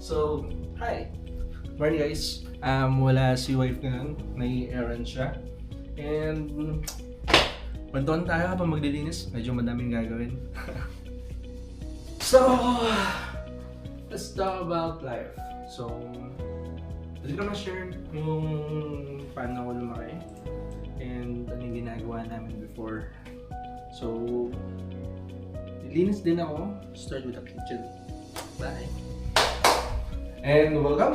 So, hi! Morning guys. Wala si wife ngayon. May errand siya. And pantuan tayo habang maglilinis. Medyo madaming gagawin. So, let's talk about life. So, pwede ko na-share yung paano ako lumaki and ano yung ginagawa namin before. So, lilinis din ako. Start with the kitchen. Bye! And welcome!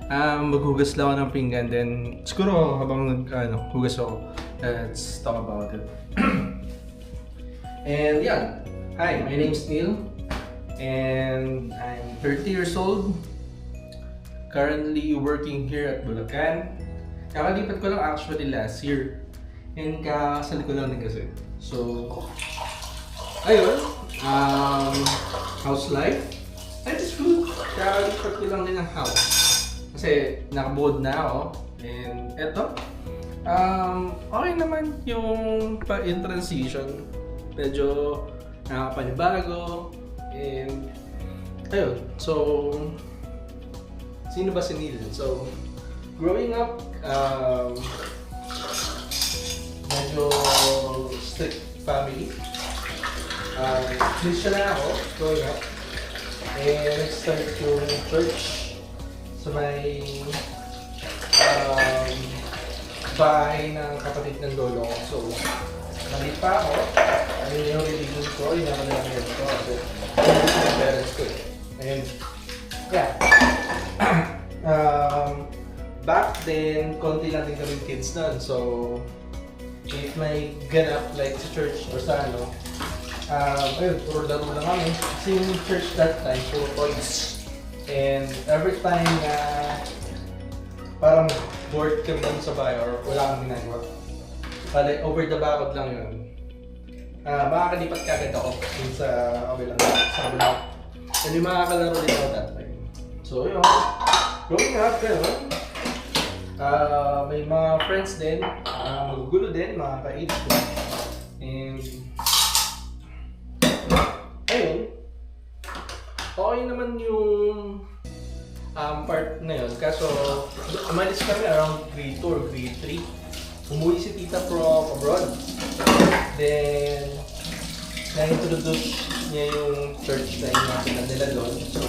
Maghugas lang ako ng pinggan, then siguro habang hugas ako, let's talk about it. And yeah, hi, my name is Neil, and I'm 30 years old. Currently working here at Bulacan. Kakalipat ko lang actually last year, and kakasali ko lang din kasi. So, ayun, how's life? Life is good. Kakalipat ko lang din ng house. Kasi nakaboard na ako. And eto, okay naman yung in transition. Medyo nakakapanibago. And ayun, so sino ba si Neil? So, growing up, medyo strict family. Christian na ako growing up. And start yung church sa may bahay ng kapatid ng lolo ko. So, maliit pa ako. Ano yung religion ko, yun ako lang yun ko. So, yung parents ko. And, yeah. Back then, konti lang din kami kids nun. So, if may ganap like sa church or sa ano, ayun, puro laro lang kami. Kasi yung church that time, puro toys. And every time parang bored kami sa bahay or wala kang ginagawa, pala over the background lang yun, makakalipat kagad ako dun sa kabilang kabilang. And yung makakalaro din ako that time. So yun, growing up yun, may mga friends din, magugulo din, mga ka-age ko. And ayun, okay naman yung part na yun. Kaso, umalis kami around grade 2 or grade 3. Umuwi si tita from abroad. Then, na-introduce niya yung church na yung nila doon. So,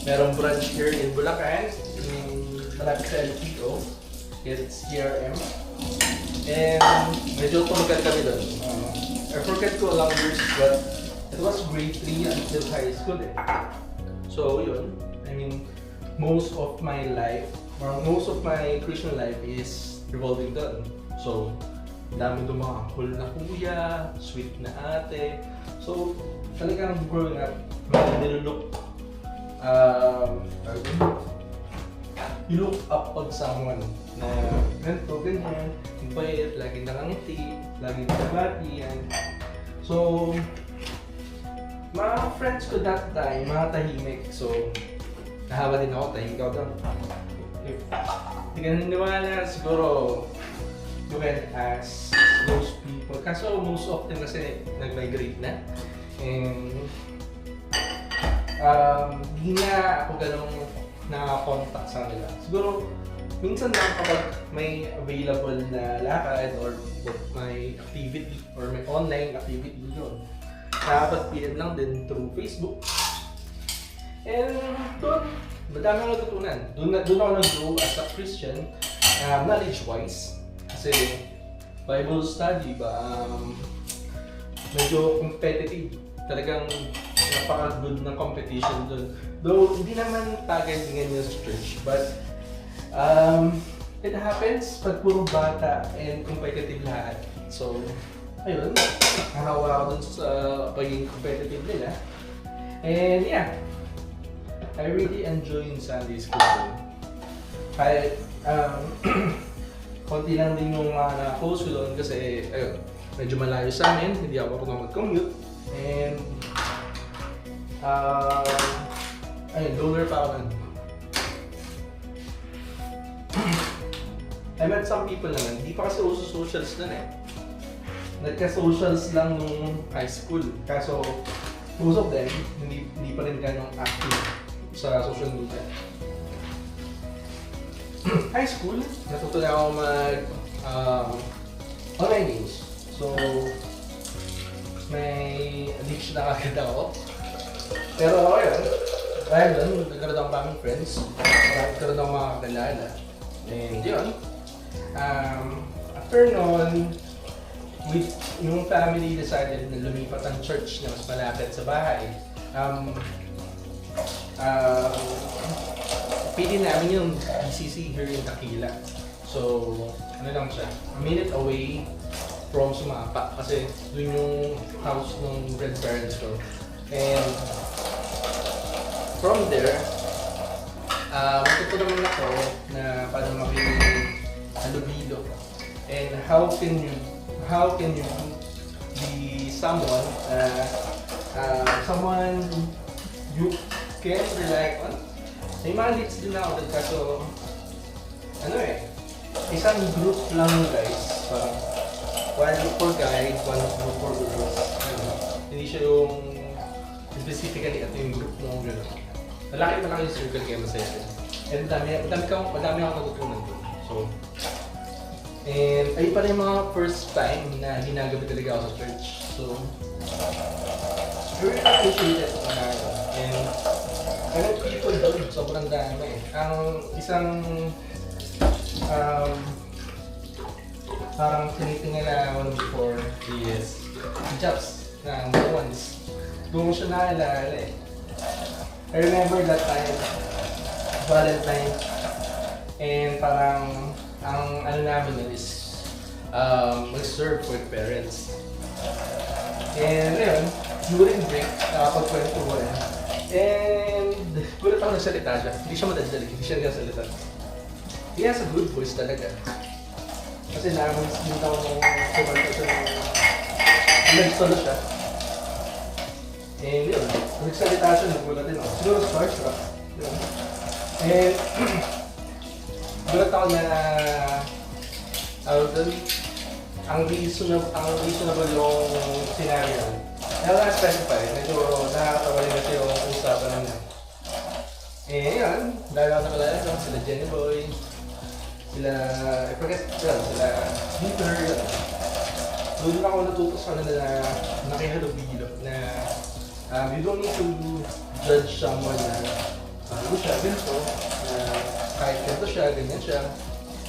merong branch here in Bulacan, malapit sa LTO. It's CRM. And medyo tumagal kami doon. I forget ko lang years, but it was grade 3 until high school eh. So yun, I mean, most of my life, or most of my Christian life is revolving doon. So, dami doon mga cool na kuya, sweet na ate. So, talagang growing up, nilook, you look up on someone na ganito, ganyan, bait, laging nakangiti, laging nakabati, yan. So, mga friends ko that time, mga tahimik. So, nahawa din ako, tahimik ako doon. If hindi ka naniniwala, siguro you can ask those people. Kaso most often kasi nag-migrate na. And hindi na ako ganong nakakontakt sa kanila. Siguro, minsan lang kapag may available na lakad or may activity or may online activity doon. Nakapag-PM lang din through Facebook. And doon, madami ako natutunan. Doon ako nag-grow as a Christian, knowledge-wise. Kasi Bible study ba, medyo competitive. Talagang napaka-good na competition doon. Though hindi naman tagay-dingan yun sa church, but it happens pag puro bata and competitive lahat. So, ayun, nahawa ako dun sa pagiging competitive nila. And yeah, I really enjoy yung Sunday school dun. Kahit konti lang din yung mga na-post ko doon kasi ayun, medyo malayo sa amin, hindi ako marunong mag-commute. And ayun, loner pa ako nun. I met some people naman, hindi pa kasi uso socials nun eh. Nagka-socials lang nung high school. Kaso, most of them, hindi pa rin ganong active sa social media. High school, natuto na ako mag online games. So, may addiction na agad ako. Pero ayun, dahil doon, nagkaroon ako ng friends, nagkaroon ako mga kakilala. And yun, after nun, yung family decided na lumipat ang church na mas malapit sa bahay. Pili namin yung BCC here in Takila. So, ano lang siya, a minute away from Sumapa kasi doon yung house ng grandparents ko. And from there, matuto naman ako na paano mabili halubilo. And how can you be someone you can rely on? May mga leads din ako doon kaso isang group lang guys, one group for guys, one group for girls. Hindi siya yung specifically ito yung group mo gano'n. Malaki yung circle kaya masaya din. And madami akong natutunan doon. So, and ayun pala yung mga first time na ginagabi talaga ako sa church. So, very appreciated ko na ito. And ganun people doon, sobrang dami. Ang isang parang tinitingala ako before is jobs na mga ones. Doon siya naalala eh. I remember that time, Valentine, and parang ang ano namin is mag-serve for parents. And ayun, during break, nakapagkwentuhan. And gulat ako nagsalita siya. Hindi siya madadali, hindi siya nagsalita. He has a good voice talaga. Kasi nakakita ko nung kumanta siya nag-solo siya. And yun, nagsalita siya, nagulat din ako. Siguro starstruck. And gulat ako na ang reasonable yung scenario. Kaya wala specify, medyo nakakatawa rin kasi yung usapan namin. Eh yun, dahil ako nakalala ko, sila Jenny Boy, sila Peter, yun. Doon ako natuto sa kanila na nakihalubilo na you don't need to judge someone na ano siya, ganito, na kahit ganito siya, ganyan siya,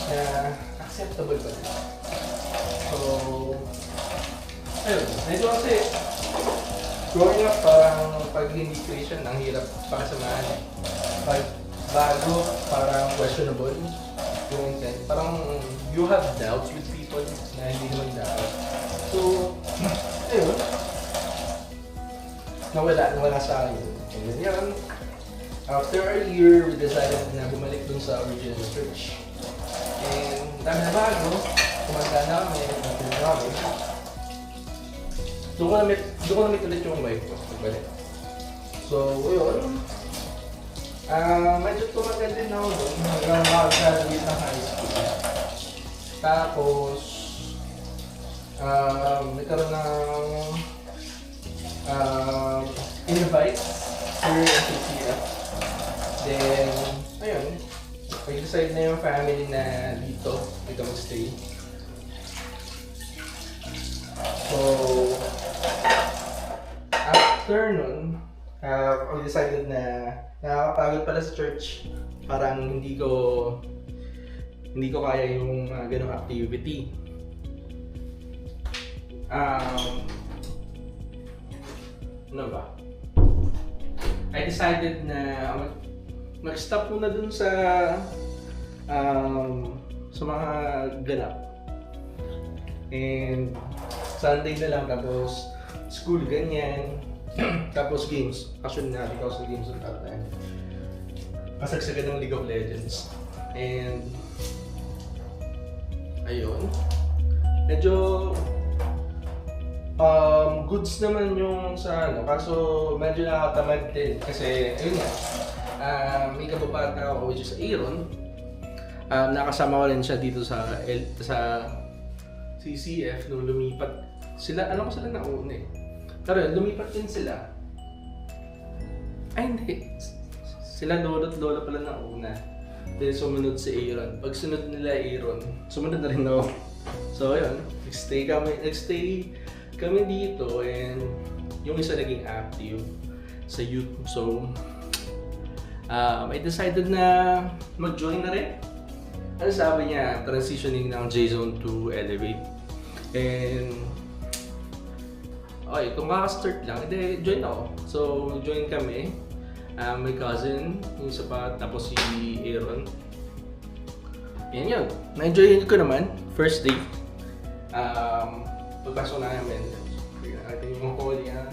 na acceptable pa rin. So, ayun, medyo kasi growing up parang pag hindi Christian, ang hirap pakasamahan eh. Pag bago, parang questionable yung intent. Parang you have doubts with people na hindi naman dapat. So, ayun, nawala sa akin. And then yan, after a year, we decided na bumalik dun sa original church. And dami na bago, kumanda namin, natin namin. Doon ko na-meet ulit yung wife ko, pagbalik. So, yun. Medyo tumagal din ako doon, hanggang mag-graduate ng high school. Tapos, nagkaroon ng invite here at CCF. Then, ayun, nag-decide na yung family na dito mag-stay. So, after nun, I decided na nakakapagod pala sa church. Parang hindi ko kaya yung ganong activity. Ano ba? I decided na mag-stop muna dun sa mga ganap. And Sunday na lang, tapos school, ganyan. Tapos games. Actually, natin ako sa games at that time. Kasagsagan ng League of Legends. And ayun. Medyo goods naman yung sa ano, kaso medyo nakakatamad din. Kasi ayun nga, may kababata ako which is Aaron. Nakasama ko rin siya dito sa CCF nung lumipat sila. Alam ko sila nauna eh. Pero lumipat din sila. Ay hindi. Sila lolo't lola pala na una. Then sumunod si Aaron. Pag sunod nila Aaron, sumunod na rin ako. So ayun, nagstay kami dito and yung isa naging active sa youth. So I decided na mag-join na rin. Ano sabi niya, transitioning ng J-Zone to Elevate. And okay, kung kaka-start lang, edi join ako. So join kami. My cousin, yung isa pa, tapos si Aaron. Yan yun. Na-enjoy ko naman. First day. Pagpasok na namin. Ating yung call yan.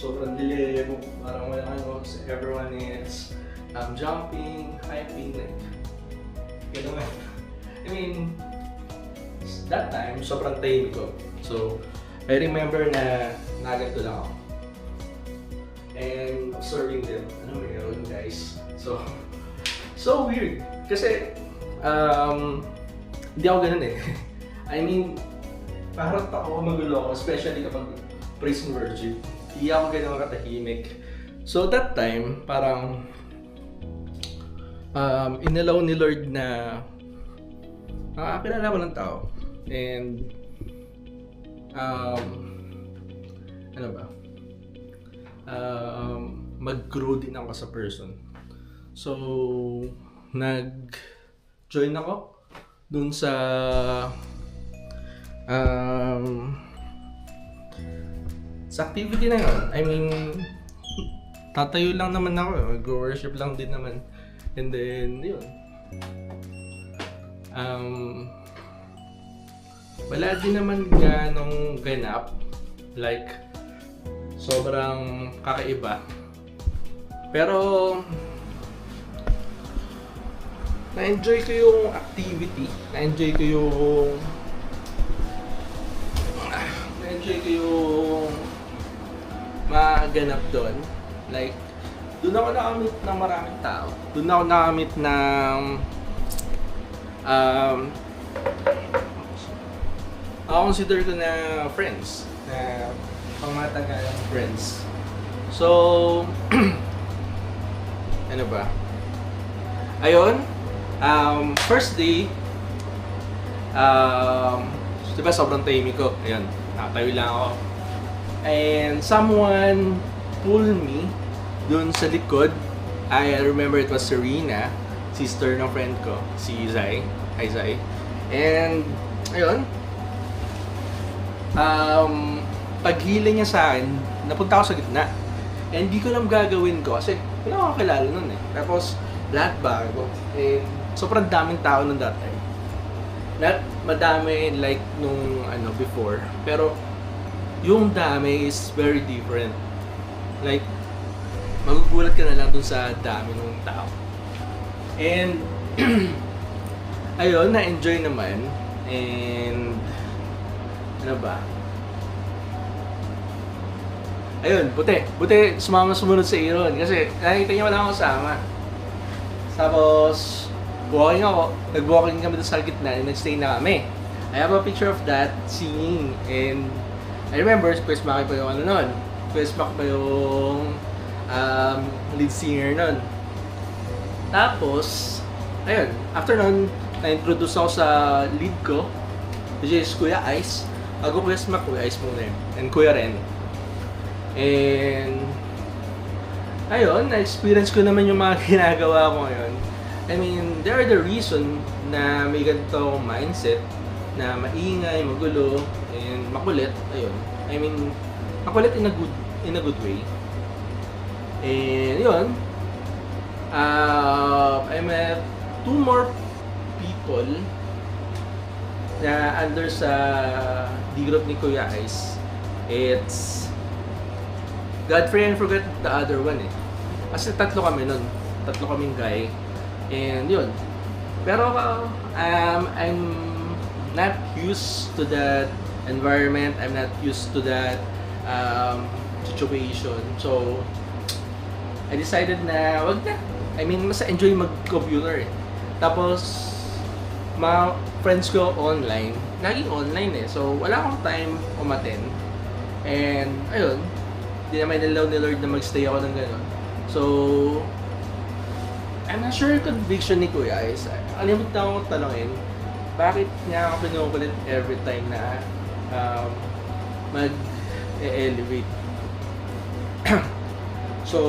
Sobrang dilim. Parang wala ano. Everyone is jumping, hyping. Like, gano'n. I mean, that time, sobrang tahimik ko. So, I remember na naganto lang ako. And observing them, ano meron guys. So weird. Kasi, hindi ako ganun eh. I mean, parang ako magulo ako, especially kapag praise and worship. Hindi ako ganun katahimik. So that time, parang inalaw ni Lord na nakakilala ko ng tao. And ano ba? Mag-grow din ako sa person. So, nag-join ako dun sa activity na yun. I mean, tatayo lang naman ako. Mag-worship lang din naman. And then, yun. Wala din naman ganong ganap. Like, sobrang kakaiba. Pero na-enjoy ko yung activity. Na-enjoy ko yung maganap doon. Like, doon ako nakamit ng maraming tao. Doon ako nakamit ng ako consider ko na friends. Na pangmatagalang friends. So, ano ba? Ayun, first day, diba sobrang tahimik ko. Ayun, nakatayo lang ako. And someone pulled me dun sa likod. I remember it was Serena, sister ng friend ko, si Zai. Hi Zai. And, ayun, paghiling niya sa akin, napunta ako sa gitna. And hindi ko alam gagawin ko kasi wala akong kakilala nun eh. Tapos lahat bago. And sobrang daming tao nun that time. Not madami like nung before. Pero yung dami is very different. Like, magugulat ka na lang dun sa dami ng tao. And ayun, na-enjoy naman. And ano ba? Ayun, buti sumunod sa Aaron kasi nakita niya wala akong kasama. Tapos, nag-walking kami doon sa gitna and nag-stay na kami. I have a picture of that singing and I remember, Chris Maki pa yung nun. Chris Maki pa yung lead singer nun. Tapos, ayun, after nun, na-introduce ako sa lead ko, which is Kuya Ice. Ako Kuya Smack, Kuya Ice muna yun. And Kuya Ren. And ayun, na-experience ko naman yung mga ginagawa ko ngayon. I mean, they are the reason na may ganito akong mindset na maingay, magulo, and makulit. Ayun. I mean, makulit in a good way. And yun, I met two more people na under sa D-group ni Kuya Ice. It's Godfrey and forget the other one eh. Kasi tatlo kami nun. Tatlo kaming guy. And yun. Pero I'm not used to that environment. I'm not used to that situation. So, I decided na wag na. I mean, mas enjoy mag-computer eh. Tapos, mga friends ko online, laging online eh. So, wala akong time umattend. And, ayun, hindi naman nilaw ni Lord na magstay ako ng gano'n. So, I'm not sure yung conviction ni Kuya is, alimutan ko tanongin, bakit niya ako pinukulit every time na mag-elevate. So,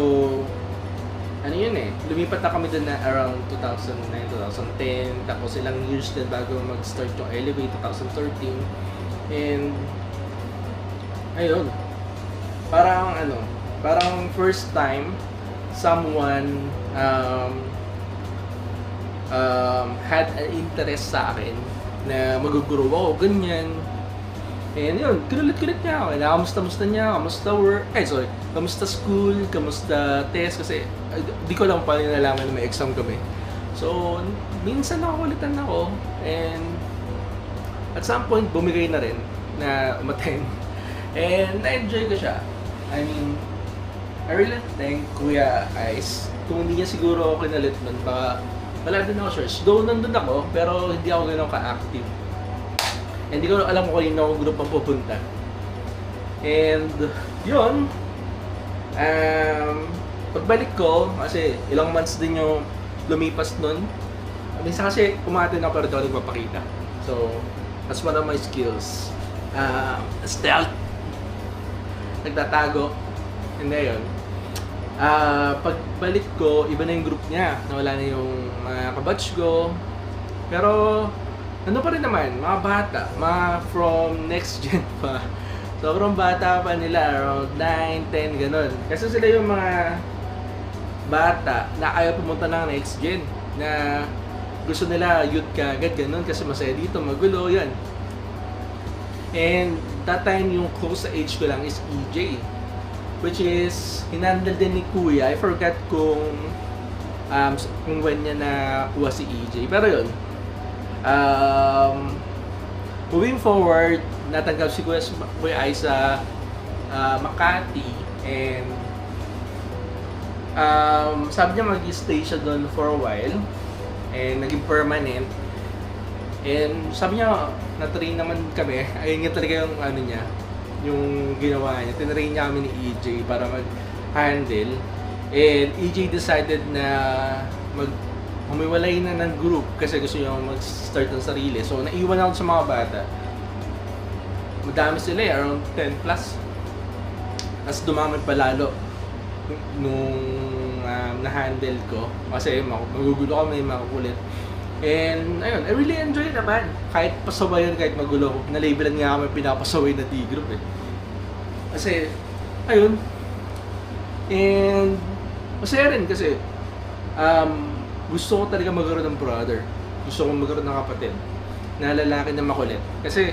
ano yun eh, lumipat na kami dun na around 2009, 2010, tapos ilang years din bago mag-start yung elevate, 2013. And, ayun, parang first time someone had an interest sa akin na maguguro ako, ganyan. And yun, kinulit-kulit niya ako. Nakamusta-musta niya, kamusta work, kamusta school, kamusta test, kasi di ko lang pa nalaman na may exam kami. So, minsan nakakulitan ako, and at some point, bumigay na rin na umattend. And na-enjoy ko siya. I mean, I really thank Kuya Ice. Kung hindi niya siguro ako kinalit nun, baka wala din ako church. Though nandun ako, pero hindi ako ganun ka-active. Hindi ko alam kung kanino ako group ang pupunta. And yun, pagbalik ko, kasi ilang months din yung lumipas nun. Minsan kasi kumatin ako pero di ako nagpapakita. So, that's one of my skills. Stealth. Nagtatago. Hindi yun. Pagbalik ko, iba na yung group niya. Nawala na yung mga kabatch ko. Pero, ano pa rin naman, mga bata, mga from next gen pa. Sobrang bata pa nila, around 9, 10, ganun. Kasi sila yung mga bata na ayaw pumunta ng next gen. Na gusto nila youth ka agad, ganun. Kasi masaya dito, magulo, yan. And that time, yung close sa age ko lang is EJ. Which is, hinandle din ni Kuya. I forgot kung when niya nakuha si EJ. Pero yun, moving forward, natanggap si Kuya ay sa Makati, and sabi niya mag-stay siya doon for a while, and naging permanent. And sabi niya, na-train naman kami. Ayun nga talaga yung ano niya, yung ginawa niya. Tinrain niya kami ni EJ para mag-handle. And EJ decided na humiwalay na ng group kasi gusto niya mag-start ng sarili. So, naiwan ako sa mga bata. Madami sila eh, around 10 plus. Tapos dumami pa lalo nung na-handle ko. Kasi magugulo kami, makukulit. And ayun, I really enjoy naman. Kahit pasaway yun, kahit magulo. Na-labelan nga kami pinapasaway na D-group eh. Kasi, ayun. And masaya rin kasi gusto ko talaga magkaroon ng brother. Gusto ko magkaroon ng kapatid na lalaki na makulit. Kasi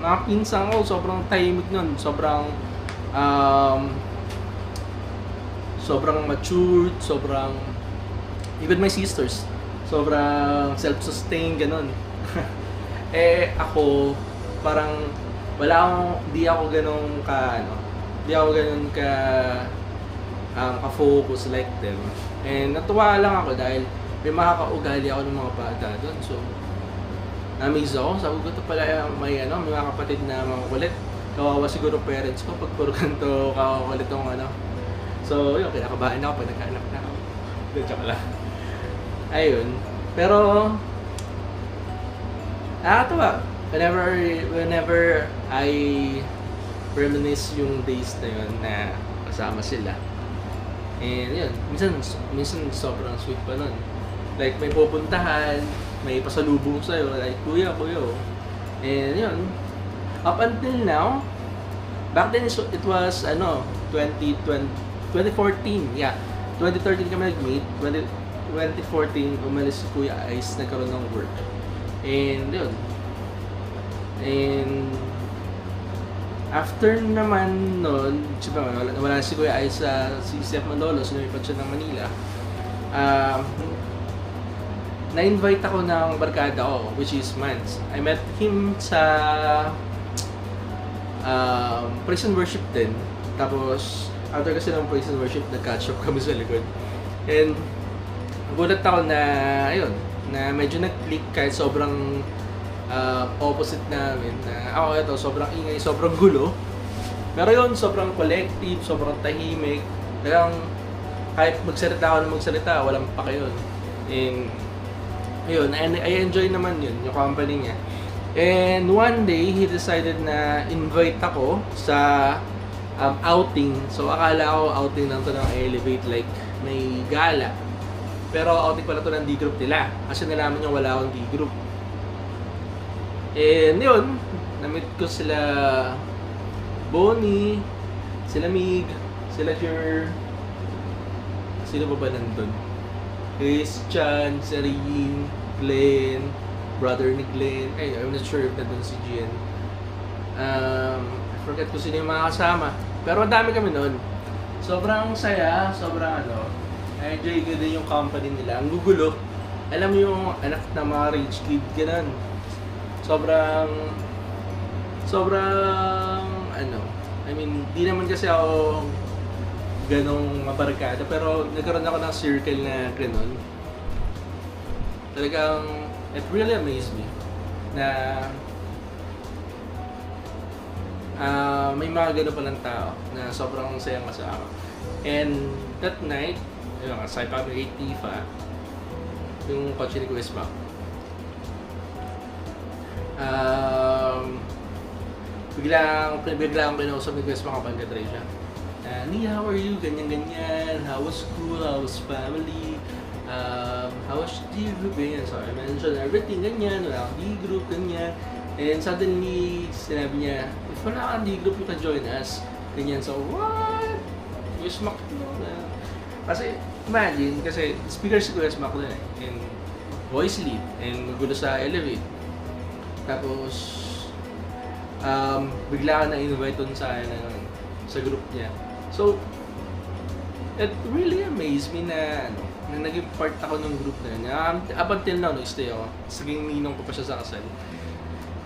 mga pinsan ko, sobrang tahimik nun. Sobrang matured, sobrang, even my sisters, sobrang self-sustained, ganun. Eh, ako, parang, di ako ganun ka-focus like them. And natuwa lang ako dahil may makakaugali ako ng mga bata doon. So, na-amaze ako. Sabi ko, ito pala may mga kapatid na makukulit. Kawawa siguro parents ko pag puro ganito kakukulit yung So, yun, kinakabahan ako pag nagkaanak na ako. Joke lang. Ayun. Pero, nakakatawa. Whenever I reminisce yung days na yun na kasama sila. And yun, minsan sobrang sweet pa nun. Like, may pupuntahan, may pasalubong sa'yo, like, kuya. And yun, up until now, back then it was, 2014, yeah. 2013 kami nag-meet, 2014, umalis si Kuya Ice, nagkaroon ng work. And yun. And after naman nun, wala si Kuya Ice sa CCF Manolo, lumipat siya ng Manila. Na-invite ako ng barkada ko, which is Mans. I met him sa prison worship din. Tapos, after kasi ng prison worship, nag-catch up kami sa likod. And gulat ako na, ayun, na medyo nag-click kahit sobrang opposite namin. Ito, sobrang ingay, sobrang gulo. Pero yun, sobrang collective, sobrang tahimik. Talagang kahit magsalita ako ng magsalita, walang pake yun. And, ayun, and I enjoy naman yun, yung company niya. And one day, he decided na invite ako sa outing. So, akala ko outing lang to ng Elevate, like may gala. Pero outing pala to ng D-Group nila. Kasi nalaman niya wala akong D-Group. And yun, na-meet ko sila Bonnie, sila Mig, sila Jer, sino pa ba nandun? Christian, Serene, Glenn, brother ni Glenn. Ay, I'm not sure if nandun si Gian. I forget kung sino yung mga kasama. Pero ang dami kami noon. Sobrang saya, sobrang I-enjoy ko din yung company nila. Ang gugulo. Alam mo yung anak na mga rich kid, ganun. Sobrang I mean, di naman kasi ako ganong mabarkada, pero nagkaroon ako ng circle na gano'n. Talagang, it really amazed me na may mga gano'n palang tao na sobrang sayang kasama. And that night, yun, sa Public Tifa, yung kotse ni Kuya Smack, biglang kinausap ni Kuya Smack kapag nag-try siya. Nia, how are you? Ganyan-ganyan. How was school? How was family? How was D-group? Ganyan. So, I mentioned everything, ganyan. Wala akong D-group, ganyan. And suddenly, sinabi niya, if wala kang D-group, you can join us. Ganyan. So, what? Kuya Smack, kasi, imagine, kasi speaker si Kuya Smack doon and voice lead, and magulo sa Elevate. Tapos, bigla ka na-invite dun sa group niya. So, it really amazed me na naging part ako ng group na yun. Up until now, nag-stay ako. Saging ninong ko pa siya sa kasal.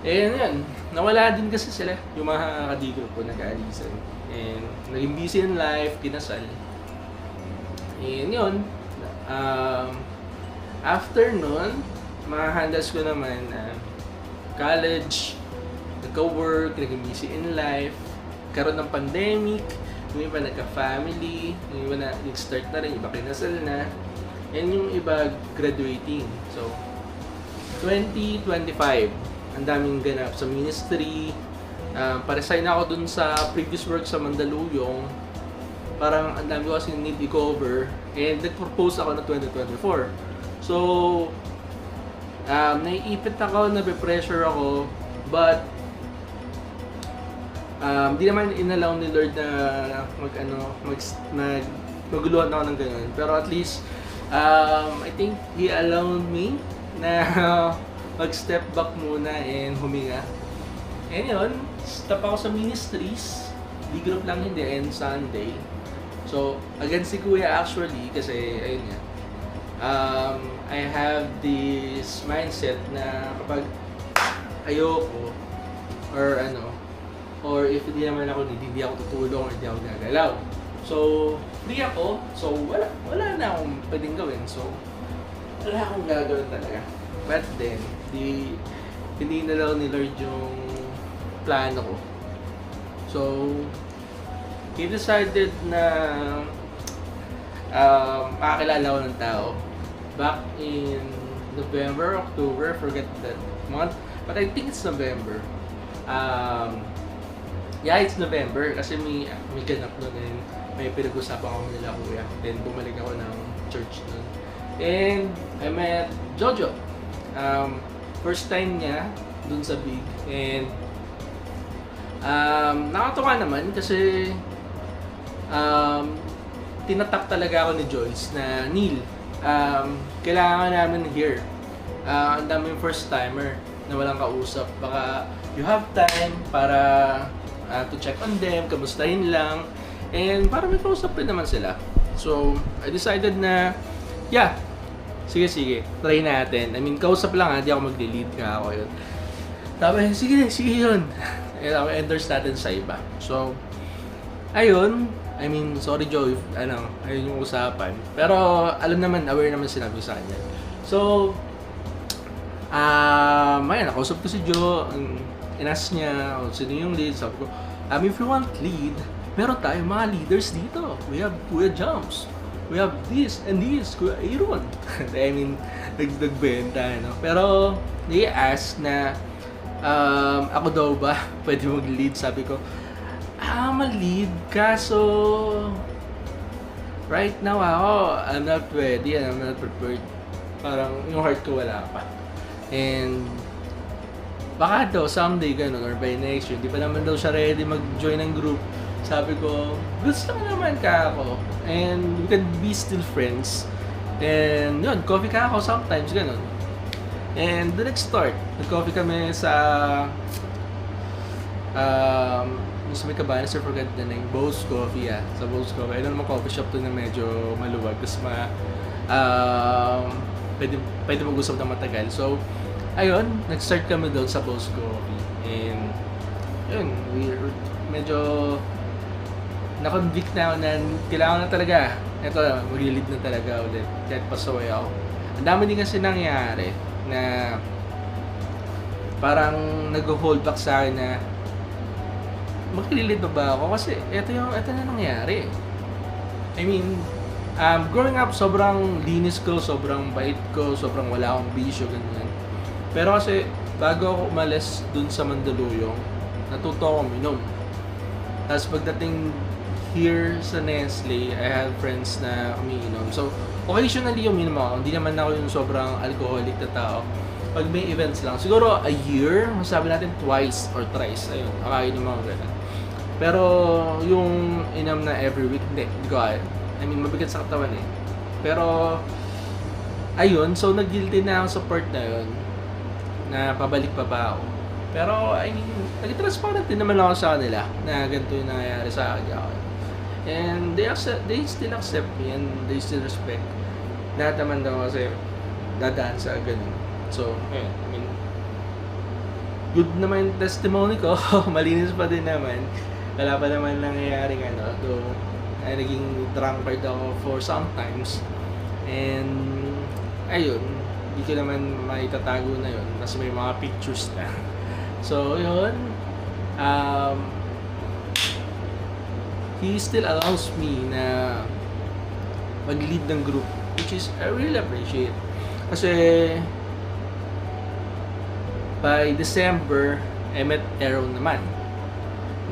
And yan, nawala din kasi sila, yung mga ka-D-group ko, nag-aalisan. And naging busy in life, kinasal. And yun, after nun, mga handles ko naman, college, nagka-work, naging busy in life, karoon ng pandemic, yung iba nagka-family, yung iba na nag-start na rin, iba kinasal na, and yung iba graduating. So, 2025, ang daming ganap sa ministry. Pa-resign ako dun sa previous work sa Mandaluyong. Parang ang dami ko kasi need i-cover, and nag-propose ako na 2024. So, naiipit ako, nape-pressure ako, but di naman inalaw ni Lord na maguluhan ako ng ganun. Pero at least, I think He allowed me na mag-step back muna and huminga. And yun, stop ako sa ministries. D-group lang hindi, and Sunday. So, against si Kuya actually, kasi ayun nga, I have this mindset na kapag ayoko, or if hindi naman ako hindi ako tutulong or hindi ako gagalaw. So, free ako. So, wala na akong pwedeng gawin. So, wala akong gagawin talaga. But then, hindi na lang ni Lord yung plano ko. So, he decided na makakilala ko ng tao. Back in November, October, forget that month. But I think it's November. Yeah, it's November kasi may ganap nun and may pinag-usapan ako nila kuya. Then bumalik ako ng church nun. And I met Jojo. First time niya dun sa Big. And nakatuwa naman kasi tinatak talaga ako ni Joyce na Neil, kailangan namin here. Ang daming first timer na walang kausap. Baka you have time para to check on them, kamustahin lang, and para may kausap rin naman sila. So, I decided na, yeah, sige, try natin. I mean, kausap lang di ako mag-lead ka ako yun. Tapos, sige yun. And ako endorse natin sa iba. So, ayun, I mean, sorry Joe, ayun yung usapan. Pero, alam naman, aware naman sinabi sa kanya. So, ayun, nakausap ko si Joe, inas niya, sino yung lead, sabi ko, if you want lead, meron tayong mga leaders dito. We have Kuya Jumps, we have this and this, Kuya Aaron. I mean, nagbenta, no? Pero, they ask na, ako daw ba pwede mag-lead? Sabi ko, mag-lead, kaso, right now I'm not ready and I'm not prepared. Parang, yung heart ko wala pa. And, baka daw someday ganun or by next year, di pa naman daw siya ready mag-join ng group. Sabi ko, gusto ko naman ka ako. And we can be still friends. And yun, coffee ka ako sometimes, ganun. And the next start, nag-coffee kami sa sa may Cabanas, I forgot the name, Bose Coffee, sa Bose Coffee. Ayun naman coffee shop to na medyo maluwag. Tapos pwede mag-usap na matagal. So, ayun, nag-start kami doon sa Bose Coffee. And, yun, medyo na-convict na ako na kailangan na talaga. Ito, mag-lead na talaga ulit. Kahit pasaway ako. Ang dami din kasi nangyari na parang nag-hold back sa akin na mag-lead ba ako? Kasi ito na nangyari. I mean, growing up, sobrang linis ko, sobrang bait ko, sobrang wala akong bisyo, ganyan. Pero kasi, bago ako umalis dun sa Mandaluyong, natuto ako minom. Tapos pagdating here sa Nestle, I have friends na umiinom. So, occasionally umiinom ako. Hindi naman ako yung sobrang alcoholic na tao. Pag may events lang, siguro a year, masabi natin twice or thrice. Ayun, akainom ako ganun. Pero yung inom na every week, hindi ko kaya. I mean, mabigat sa katawan eh. Pero, ayun, so nag-guilty na ako sa part na yun. Na pabalik pa ba ako. Pero, I mean, nag-transparent din naman ako sa kanila na ganito yung nangyayari sa akin. And they still accept me and they still respect. Lahat naman daw kasi dadaan sa ganun. So, ayun, I mean, good naman yung testimony ko. Malinis pa din naman. Wala pa naman nangyayaring though ay naging drunkard ako for sometimes. And, ayun, hindi ko naman maitatago na yun. Kasi may mga pictures na. So, yun. He still allows me na mag-lead ng group, which is I really appreciate. Kasi by December, I met Aaron naman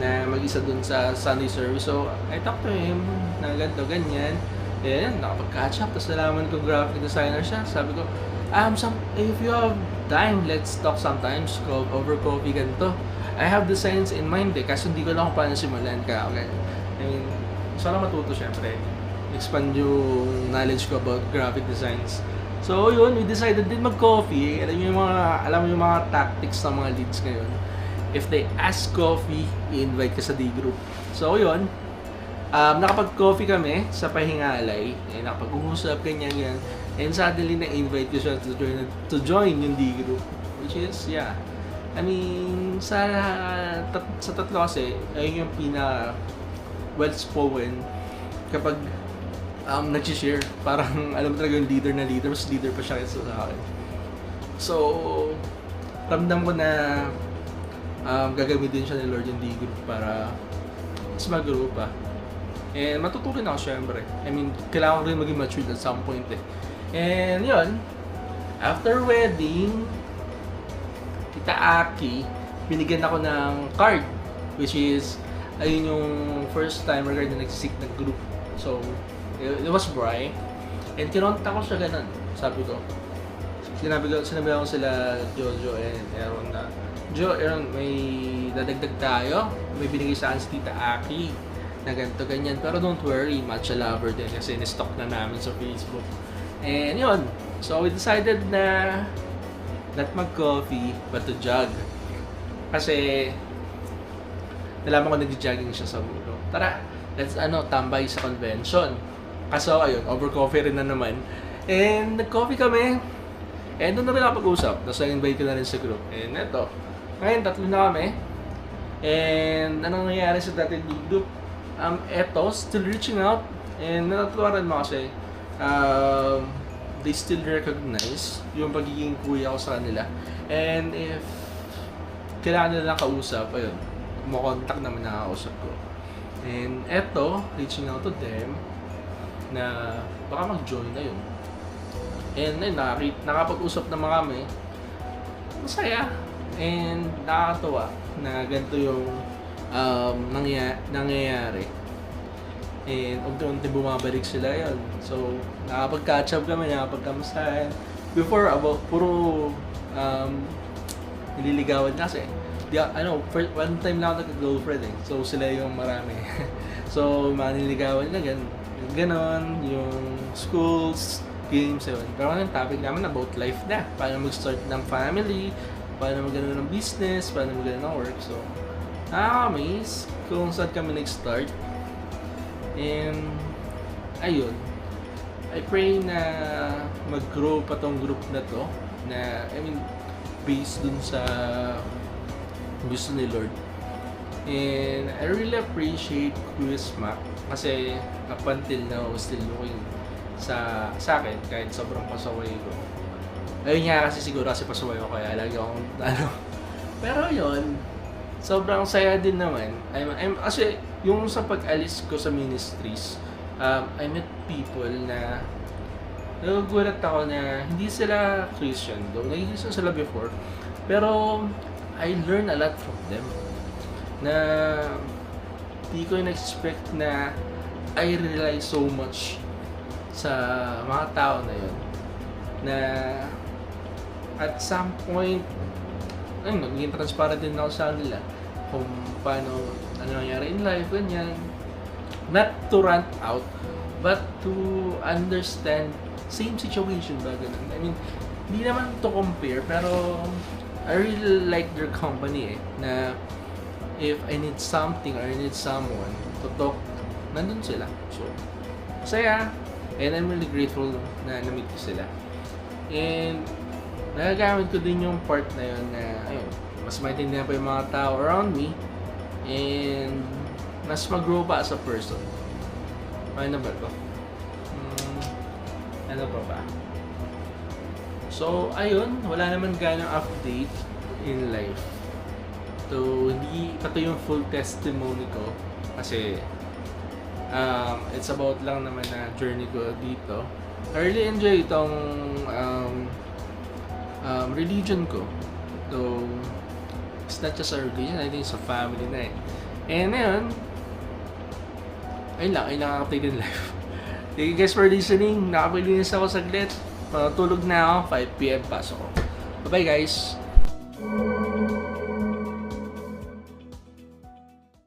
na mag-isa dun sa Sunday service. So, I talked to him na ganito, ganyan. And nakapag-catch up. Tapos nalaman ko graphic designer siya. Sabi ko, if you have time, let's talk sometimes over coffee, ganito. I have designs in mind kasi hindi ko lang kung paano simulan ka. Okay. I mean, gusto lang matuto syempre. Expand yung knowledge ko about graphic designs. So yun, we decided din mag-coffee. Alam mo yung mga tactics ng mga leads ngayon. If they ask coffee, i-invite ka sa D group. So yun, nakapag-coffee kami sa Pahingalay. Nakapag-uusap, ganyan. And suddenly na-invite ko siya to join yung D group. Which is, yeah. I mean, sa tatlo kasi, ayun yung well-spoken kapag nag-share. Parang alam talaga yung leader na leader, mas leader pa siya kaysa sa akin. So, ramdam ko na gagamitin siya ni Lord yung D-group para mas mag-grow pa. And matutunan ako syempre. I mean, kailangan ko rin maging matured at some point eh. And yun, after wedding, Tita Aki, binigyan ako ng card, which is ayun yung first time regard na nagsisik ng group. So, it was Bri. And kinonta ko siya ganun. Sabi ko, sinabi ko sila Jojo and Aaron na, Aaron, may dadagdag tayo. May binigay sa akin si Tita Aki na ganito, ganyan. Pero don't worry, matcha lover din kasi in-stock na namin sa Facebook. And yun, so we decided na not mag-coffee, but to jog. Kasi nalaman ko nag-jogging siya sa mulo. Tara, let's tambay sa convention. Kaso ayun, over coffee rin na naman. And nag-coffee kami. And doon na rin nakapag-usap. Tapos invite ko na rin sa group. And eto, ngayon tatlo na kami. And anong nangyayari sa dati group? Eto, still reaching out. And natatuwa rin mo kasi they still recognize yung pagiging kuya ko sa kanila. And if kailangan nila kausap, ayun, kumokontak naman nakakausap ko. And eto, reaching out to them. na baka mag-join na yun. And ayun, nakapag-usap naman kami. Masaya. And nakakatuwa na ganito yung nangyayari. And unti-unti bumabalik sila yun. So, nakapag-catch up kami, nakapag-kamustahan. Before, puro nililigawan kasi. One time lang ako nag-girlfriend eh. So, sila yung marami. So, mga nililigawan na ganon, yung schools, games, yun. Pero ang topic namin about life na. Paano mag-start ng family, paano mag-gano ng business, paano mag-gano ng work. So, nakaka-amaze kung saan kami nag-start. And, ayun. I pray na mag-grow pa tong group na to. Na, based dun sa gusto ni Lord. And I really appreciate Quiz Mac kasi up until now, still looking sa akin kahit sobrang pasaway ko. Ayun nga kasi siguro kasi pasaway ko kaya lagi akong Pero yun, sobrang saya din naman. Kasi yung sa pag-alis ko sa ministries, I met people na nagugulat ako na hindi sila Christian. Though naging Christian sila before. Pero I learn a lot from them. Na hindi ko na-expect na I rely so much sa mga tao na yun. Na at some point, naging transparent din ako sa nila kung paano, ano nangyari in life, ganyan. Not to rant out, but to understand same situation ba, ganun. Hindi naman to compare, pero I really like their company na if I need something or I need someone to talk, nandun sila. So, masaya. And I'm really grateful na na-meet ko sila. And nagagamit ko din yung part na yun na, ayun, mas maintindihan pa yung mga tao around me and mas mag-grow pa as a person. Ano ba ito? Ano pa ba? So, ayun, wala naman ganang update in life. So, hindi pa ito yung full testimony ko kasi it's about lang naman na journey ko dito. I really enjoy itong religion ko. So, it's not just a religion, I think it's a family na eh. And ngayon, ayun lang update in life. Thank you guys for listening. Nakapilinis ako saglit. Tulog na ako, 5 PM pasok ko. Bye-bye guys!